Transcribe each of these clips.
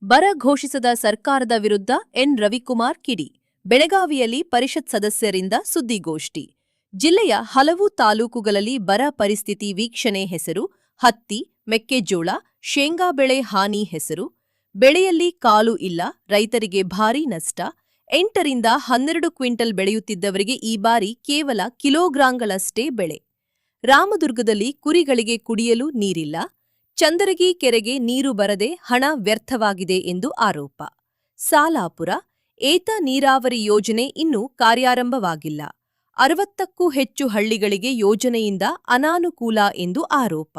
ಬರ ಘೋಷಿಸದ ಸರ್ಕಾರದ ವಿರುದ್ಧ ಎನ್ ರವಿಕುಮಾರ್ ಕಿಡಿ. ಬೆಳಗಾವಿಯಲ್ಲಿ ಪರಿಷತ್ ಸದಸ್ಯರಿಂದ ಸುದ್ದಿಗೋಷ್ಠಿ. ಜಿಲ್ಲೆಯ ಹಲವು ತಾಲೂಕುಗಳಲ್ಲಿ ಬರ ಪರಿಸ್ಥಿತಿ ವೀಕ್ಷಣೆ ಹೆಸರು. ಹತ್ತಿ, ಮೆಕ್ಕೆಜೋಳ, ಶೇಂಗಾ ಬೆಳೆ ಹಾನಿ ಹೆಸರು. ಬೆಳೆಯಲ್ಲಿ ಕಾಲು ಇಲ್ಲ, ರೈತರಿಗೆ ಭಾರೀ ನಷ್ಟ. 8 ರಿಂದ 12 ಕ್ವಿಂಟಲ್ ಬೆಳೆಯುತ್ತಿದ್ದವರಿಗೆ ಈ ಬಾರಿ ಕೇವಲ ಕಿಲೋಗ್ರಾಂಗಳಷ್ಟೇ ಬೆಳೆ. ರಾಮದುರ್ಗದಲ್ಲಿ ಕುರಿಗಳಿಗೆ ಕುಡಿಯಲು ನೀರಿಲ್ಲ. ಚಂದರಗಿ ಕೆರೆಗೆ ನೀರು ಬರದೆ ಹಣ ವ್ಯರ್ಥವಾಗಿದೆ ಎಂದು ಆರೋಪ. ಸಾಲಾಪುರ ಏತ ನೀರಾವರಿ ಯೋಜನೆ ಇನ್ನೂ ಕಾರ್ಯಾರಂಭವಾಗಿಲ್ಲ. 60ಕ್ಕೂ ಹೆಚ್ಚು ಹಳ್ಳಿಗಳಿಗೆ ಯೋಜನೆಯಿಂದ ಅನಾನುಕೂಲ ಎಂದು ಆರೋಪ.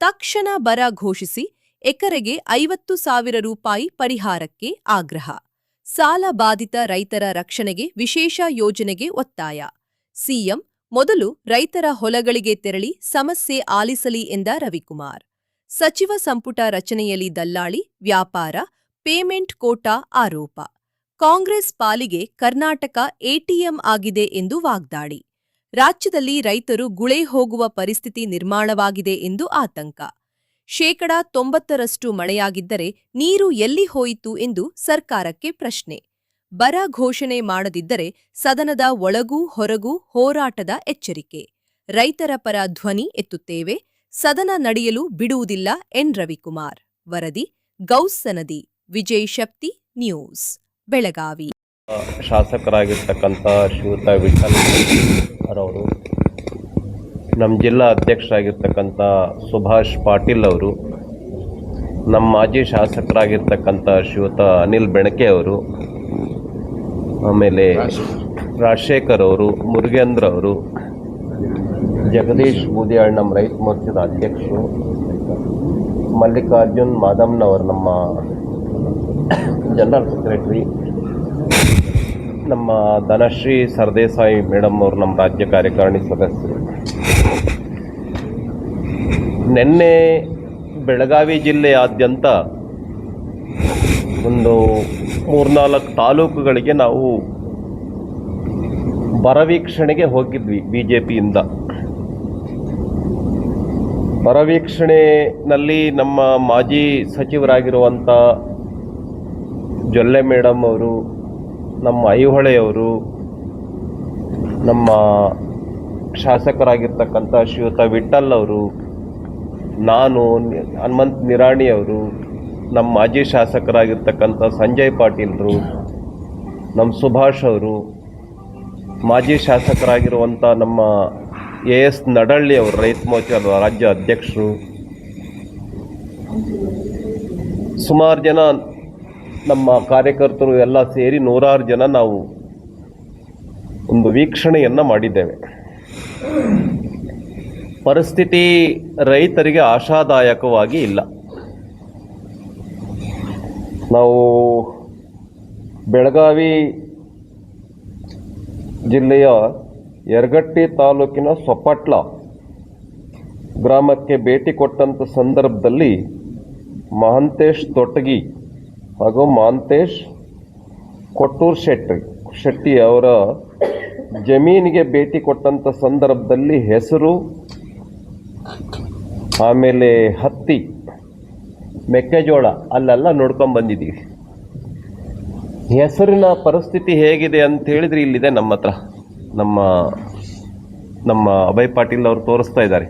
ತಕ್ಷಣ ಬರ ಘೋಷಿಸಿ ಎಕರೆಗೆ 50,000 ರೂಪಾಯಿ ಪರಿಹಾರಕ್ಕೆ ಆಗ್ರಹ. ಸಾಲ ಬಾಧಿತ ರೈತರ ರಕ್ಷಣೆಗೆ ವಿಶೇಷ ಯೋಜನೆಗೆ ಒತ್ತಾಯ. ಸಿಎಂ ಮೊದಲು ರೈತರ ಹೊಲಗಳಿಗೆ ತೆರಳಿ ಸಮಸ್ಯೆ ಆಲಿಸಲಿ ಎಂದ ರವಿಕುಮಾರ್. ಸಚಿವ ಸಂಪುಟ ರಚನೆಯಲ್ಲಿ ದಲ್ಲಾಳಿ, ವ್ಯಾಪಾರ, ಪೇಮೆಂಟ್ ಕೋಟಾ ಆರೋಪ. ಕಾಂಗ್ರೆಸ್ ಪಾಲಿಗೆ ಕರ್ನಾಟಕ ಎಟಿಎಂ ಆಗಿದೆ ಎಂದು ವಾಗ್ದಾಳಿ. ರಾಜ್ಯದಲ್ಲಿ ರೈತರು ಗುಳೆ ಹೋಗುವ ಪರಿಸ್ಥಿತಿ ನಿರ್ಮಾಣವಾಗಿದೆ ಎಂದು ಆತಂಕ. 90% ಮಳೆಯಾಗಿದ್ದರೆ ನೀರು ಎಲ್ಲಿ ಹೋಯಿತು ಎಂದು ಸರ್ಕಾರಕ್ಕೆ ಪ್ರಶ್ನೆ. ಬರ ಘೋಷಣೆ ಮಾಡದಿದ್ದರೆ ಸದನದ ಒಳಗೂ ಹೊರಗೂ ಹೋರಾಟದ ಎಚ್ಚರಿಕೆ. ರೈತರ ಪರ ಧ್ವನಿ ಎತ್ತುತ್ತೇವೆ, ಸದನ ನಡೆಯಲು ಬಿಡುವುದಿಲ್ಲ ಎನ್ ರವಿಕುಮಾರ್. ವರದಿ ಗೌಸ್ ಸನದಿ, ವಿಜಯ್ ಶಕ್ತಿ ನ್ಯೂಸ್, ಬೆಳಗಾವಿ. ಶಾಸಕರಾಗಿರ್ತಕ್ಕಂಥ ಶ್ರೀಯುತ ವಿಠಲ್ ಅವರು, ನಮ್ಮ ಜಿಲ್ಲಾ ಅಧ್ಯಕ್ಷರಾಗಿರ್ತಕ್ಕಂಥ ಸುಭಾಷ್ ಪಾಟೀಲ್ ಅವರು, ನಮ್ಮ ಮಾಜಿ ಶಾಸಕರಾಗಿರ್ತಕ್ಕಂಥ ಶ್ರೀಯುತ ಅನಿಲ್ ಬೆಣಕೆ ಅವರು, ಆಮೇಲೆ ರಾಜಶೇಖರ್ ಅವರು, ಮುರುಗೇಂದ್ರ ಅವರು, ಜಗದೀಶ್ ಬೂದಿಯಾಳ್ ನಮ್ಮ ರೈತ ಮೋರ್ಚಾದ ಅಧ್ಯಕ್ಷರು, ಮಲ್ಲಿಕಾರ್ಜುನ್ ಮಾದಮ್ನವರು ನಮ್ಮ ಜನರಲ್ ಸೆಕ್ರೆಟರಿ, ನಮ್ಮ ಧನಶ್ರೀ ಸರ್ದೇಸಾಯಿ ಮೇಡಮ್ ಅವರು ನಮ್ಮ ರಾಜ್ಯ ಕಾರ್ಯಕಾರಿಣಿ ಸದಸ್ಯರು. ನಿನ್ನೆ ಬೆಳಗಾವಿ ಜಿಲ್ಲೆಯಾದ್ಯಂತ ಒಂದು 3-4 ತಾಲೂಕುಗಳಿಗೆ ನಾವು ಬರವೀಕ್ಷಣೆಗೆ ಹೋಗಿದ್ವಿ ಬಿಜೆಪಿಯಿಂದ. ಬರವೀಕ್ಷಣೆಯಲ್ಲಿ ನಮ್ಮ ಮಾಜಿ ಸಚಿವರಾಗಿರುವಂಥ ಜೊಲ್ಲೆ ಮೇಡಮ್ ಅವರು, ನಮ್ಮ ಐಹೊಳೆಯವರು, ನಮ್ಮ ಶಾಸಕರಾಗಿರ್ತಕ್ಕಂಥ ಶ್ರೀಯುತ ವಿಠಲ್ ಅವರು, ನಾನು, ಹನುಮಂತ್ ನಿರಾಣಿ ಅವರು, ನಮ್ಮ ಮಾಜಿ ಶಾಸಕರಾಗಿರ್ತಕ್ಕಂಥ ಸಂಜಯ್ ಪಾಟೀಲ್ರು, ನಮ್ಮ ಸುಭಾಷ್ ಅವರು, ಮಾಜಿ ಶಾಸಕರಾಗಿರುವಂಥ ನಮ್ಮ ಎಸ್ ನಡಳ್ಳಿ ಅವರು, ರೈತ ಮೋರ್ಚಾದ ರಾಜ್ಯ ಅಧ್ಯಕ್ಷರು, ಸುಮಾರು ಜನ ನಮ್ಮ ಕಾರ್ಯಕರ್ತರು ಎಲ್ಲ ಸೇರಿ 100 ಜನ ನಾವು ಒಂದು ವೀಕ್ಷಣೆಯನ್ನು ಮಾಡಿದ್ದೇವೆ. ಪರಿಸ್ಥಿತಿ ರೈತರಿಗೆ ಆಶಾದಾಯಕವಾಗಿ ಇಲ್ಲ. ನಾವು ಬೆಳಗಾವಿ ಜಿಲ್ಲೆಯ ಯರಗಟ್ಟಿ ತಾಲೂಕಿನ ಸೊಪ್ಪಟ್ಲ ಗ್ರಾಮಕ್ಕೆ ಭೇಟಿ ಕೊಟ್ಟಂಥ ಸಂದರ್ಭದಲ್ಲಿ ಮಹಂತೇಶ್ ತೊಟ್ಟಗಿ ಹಾಗೂ ಮಹಂತೇಶ್ ಕೊಟ್ಟೂರ್ ಶೆಟ್ಟಿ ಅವರ ಜಮೀನಿಗೆ ಭೇಟಿ ಕೊಟ್ಟಂಥ ಸಂದರ್ಭದಲ್ಲಿ ಹೆಸರು, ಆಮೇಲೆ ಹತ್ತಿ, ಮೆಕ್ಕೆಜೋಳ ಅಲ್ಲೆಲ್ಲ ನೋಡ್ಕೊಂಡು ಬಂದಿದ್ದೀವಿ. ಹೆಸರಿನ ಪರಿಸ್ಥಿತಿ ಹೇಗಿದೆ ಅಂತ ಹೇಳಿದ್ರೆ ಇಲ್ಲಿದೆ ನಮ್ಮ ಹತ್ರ. ನಮ್ಮ ಅಭಯ್ ಪಾಟೀಲ್ ಅವರು ತೋರಿಸ್ತಾ ಇದ್ದಾರೆ.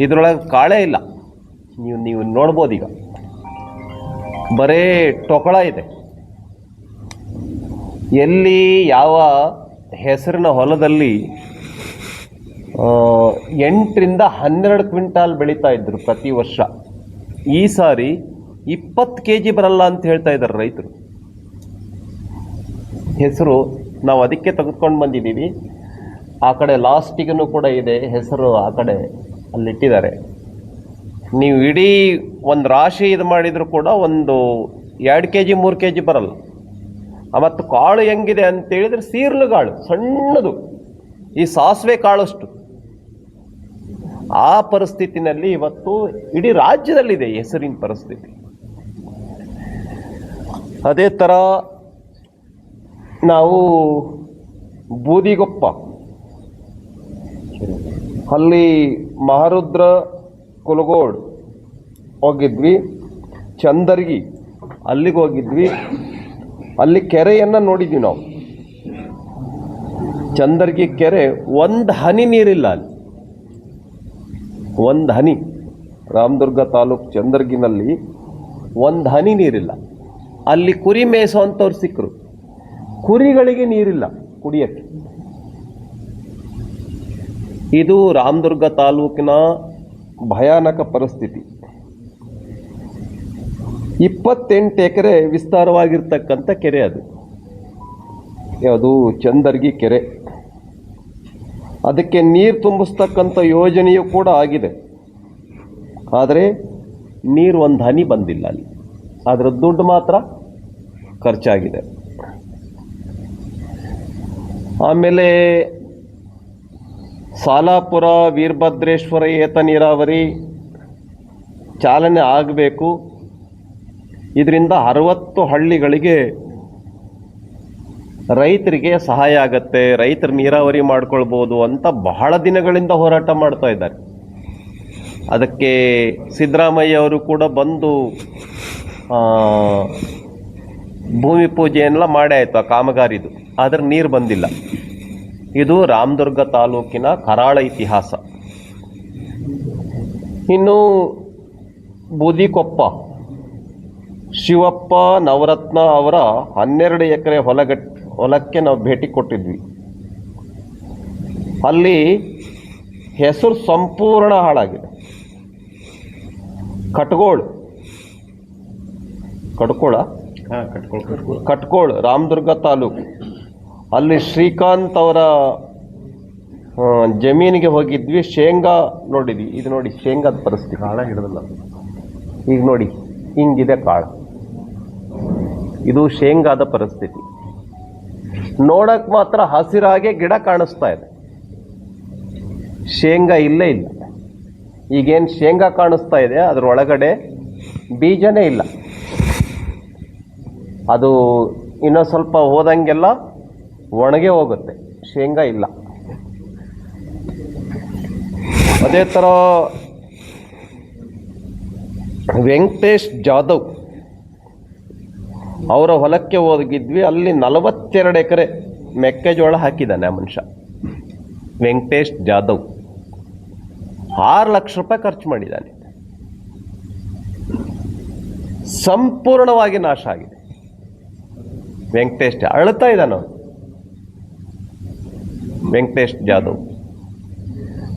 ಇದರೊಳಗೆ ಕಾಳೇ ಇಲ್ಲ. ನೀವು ನೋಡ್ಬೋದು, ಈಗ ಬರೇ ಟೊಕಳ ಇದೆ. ಎಲ್ಲಿ ಯಾವ ಹೆಸರಿನ ಹೊಲದಲ್ಲಿ 8 ರಿಂದ 12 ಕ್ವಿಂಟಾಲ್ ಬೆಳೀತಾ ಇದ್ರು ಪ್ರತಿ ವರ್ಷ. ಈ ಸಾರಿ 20 kg ಬರಲ್ಲ ಅಂತ ಹೇಳ್ತಾ ಇದ್ದಾರೆ ರೈತರು. ಹೆಸರು ನಾವು ಅದಕ್ಕೆ ತೆಗೆದುಕೊಂಡು ಬಂದಿದ್ದೀವಿ. ಆ ಕಡೆ ಲಾಸ್ಟಿಗೂ ಕೂಡ ಇದೆ ಹೆಸರು, ಆ ಕಡೆ ಅಲ್ಲಿಟ್ಟಿದ್ದಾರೆ. ನೀವು ಇಡೀ ಒಂದು ರಾಶಿ ಇದು ಮಾಡಿದರೂ ಕೂಡ ಒಂದು 2 kg 3 kg ಬರಲ್ಲ. ಮತ್ತು ಕಾಳು ಹೆಂಗಿದೆ ಅಂತೇಳಿದರೆ ಸೀರ್ಲು ಕಾಳು ಸಣ್ಣದು, ಈ ಸಾಸಿವೆ ಕಾಳಷ್ಟು. ಆ ಪರಿಸ್ಥಿತಿನಲ್ಲಿ ಇವತ್ತು ಇಡೀ ರಾಜ್ಯದಲ್ಲಿದೆ ಹೆಸರಿನ ಪರಿಸ್ಥಿತಿ. ಅದೇ ಥರ ನಾವು ಬೂದಿಗೊಪ್ಪ ಅಲ್ಲಿ ಮಹಾರುದ್ರ ಕುಲಗೋಡ್ ಹೋಗಿದ್ವಿ. ಚಂದರ್ಗಿ ಅಲ್ಲಿಗೆ ಹೋಗಿದ್ವಿ. ಅಲ್ಲಿ ಕೆರೆಯನ್ನು ನೋಡಿದ್ವಿ ನಾವು. ಚಂದರ್ಗಿ ಕೆರೆ, ಒಂದು ಹನಿ ನೀರಿಲ್ಲ ಅಲ್ಲಿ, ಒಂದು ಹನಿ. ರಾಮದುರ್ಗ ತಾಲೂಕು ಚಂದರ್ಗಿನಲ್ಲಿ ಒಂದು ಹನಿ ನೀರಿಲ್ಲ. ಅಲ್ಲಿ ಕುರಿ ಮೇಯಿಸೋವಂಥವ್ರು ಸಿಕ್ಕರು, ಕುರಿಗಳಿಗೆ ನೀರಿಲ್ಲ ಕುಡಿಯೋಕ್ಕೆ. ಇದು ರಾಮದುರ್ಗ ತಾಲೂಕಿನ ಭಯಾನಕ ಪರಿಸ್ಥಿತಿ. 28 ಎಕರೆ ವಿಸ್ತಾರವಾಗಿರ್ತಕ್ಕಂಥ ಕೆರೆ ಅದು. ಯಾವುದು? ಚಂದರ್ಗಿ ಕೆರೆ. ಅದಕ್ಕೆ ನೀರು ತುಂಬಿಸ್ತಕ್ಕಂಥ ಯೋಜನೆಯೂ ಕೂಡ ಆಗಿದೆ, ಆದರೆ ನೀರು ಒಂದು ಹನಿ ಬಂದಿಲ್ಲ ಅಲ್ಲಿ. ಅದರ ದುಡ್ಡು ಮಾತ್ರ ಖರ್ಚಾಗಿದೆ. ಆಮೇಲೆ ಸಾಲಾಪುರ ವೀರಭದ್ರೇಶ್ವರ ಏತ ನೀರಾವರಿ ಚಾಲನೆ ಆಗಬೇಕು. ಇದರಿಂದ 60 ಹಳ್ಳಿಗಳಿಗೆ ರೈತರಿಗೆ ಸಹಾಯ ಆಗತ್ತೆ, ರೈತರು ನೀರಾವರಿ ಮಾಡ್ಕೊಳ್ಬೋದು ಅಂತ ಬಹಳ ದಿನಗಳಿಂದ ಹೋರಾಟ ಮಾಡ್ತಾ ಇದ್ದಾರೆ. ಅದಕ್ಕೆ ಸಿದ್ದರಾಮಯ್ಯ ಅವರು ಕೂಡ ಬಂದು ಭೂಮಿ ಪೂಜೆಯೆಲ್ಲ ಮಾಡಿ ಆಯಿತು, ಆ ಕಾಮಗಾರಿದು. ಆದರೆ ನೀರು ಬಂದಿಲ್ಲ. ಇದು ರಾಮದುರ್ಗ ತಾಲೂಕಿನ ಕರಾಳ ಇತಿಹಾಸ. ಇನ್ನು ಬೂದಿಕೊಪ್ಪ ಶಿವಪ್ಪ ನವರತ್ನ ಅವರ 12 ಎಕರೆ ಹೊಲಕ್ಕೆ ನಾವು ಭೇಟಿ ಕೊಟ್ಟಿದ್ವಿ. ಅಲ್ಲಿ ಹೆಸರು ಸಂಪೂರ್ಣ ಹಾಳಾಗಿದೆ. ಕಟ್ಕೋಳ ರಾಮದುರ್ಗ ತಾಲೂಕು. ಅಲ್ಲಿ ಶ್ರೀಕಾಂತ್ ಅವರ ಜಮೀನಿಗೆ ಹೋಗಿದ್ವಿ. ಶೇಂಗಾ ನೋಡಿದ್ವಿ. ಇದು ನೋಡಿ ಶೇಂಗಾದ ಪರಿಸ್ಥಿತಿ, ಕಾಳ ಹಿಡಿದಲ್ಲ. ಈಗ ನೋಡಿ ಹಿಂಗಿದೆ ಕಾಳ. ಇದು ಶೇಂಗಾದ ಪರಿಸ್ಥಿತಿ. ನೋಡಕ್ ಮಾತ್ರ ಹಸಿರಾಗೆ ಗಿಡ ಕಾಣಿಸ್ತಾ ಇದೆ, ಶೇಂಗಾ ಇಲ್ಲೇ ಇಲ್ಲ. ಈಗೇನು ಶೇಂಗಾ ಕಾಣಿಸ್ತಾ ಇದೆ ಅದರೊಳಗಡೆ ಬೀಜನೇ ಇಲ್ಲ. ಅದು ಇನ್ನೊಂದು ಸ್ವಲ್ಪ ಹೋದಂಗೆಲ್ಲ ಒಣಗೆ ಹೋಗುತ್ತೆ, ಶೇಂಗಾ ಇಲ್ಲ. ಅದೇ ಥರ ವೆಂಕಟೇಶ್ ಜಾಧವ್ ಅವರ ಹೊಲಕ್ಕೆ ಹೋಗಿದ್ವಿ. ಅಲ್ಲಿ 42 ಎಕರೆ ಮೆಕ್ಕೆಜೋಳ ಹಾಕಿದ್ದಾನೆ ಆ ಮನುಷ್ಯ, ವೆಂಕಟೇಶ್ ಜಾಧವ್. 6 ಲಕ್ಷ ರೂಪಾಯಿ ಖರ್ಚು ಮಾಡಿದ್ದಾನೆ. ಸಂಪೂರ್ಣವಾಗಿ ನಾಶ ಆಗಿದೆ. ವೆಂಕಟೇಶ್ ಅಳ್ತಾ ಇದ್ದಾನ. ವೆಂಕಟೇಶ್ ಜಾಧವ್,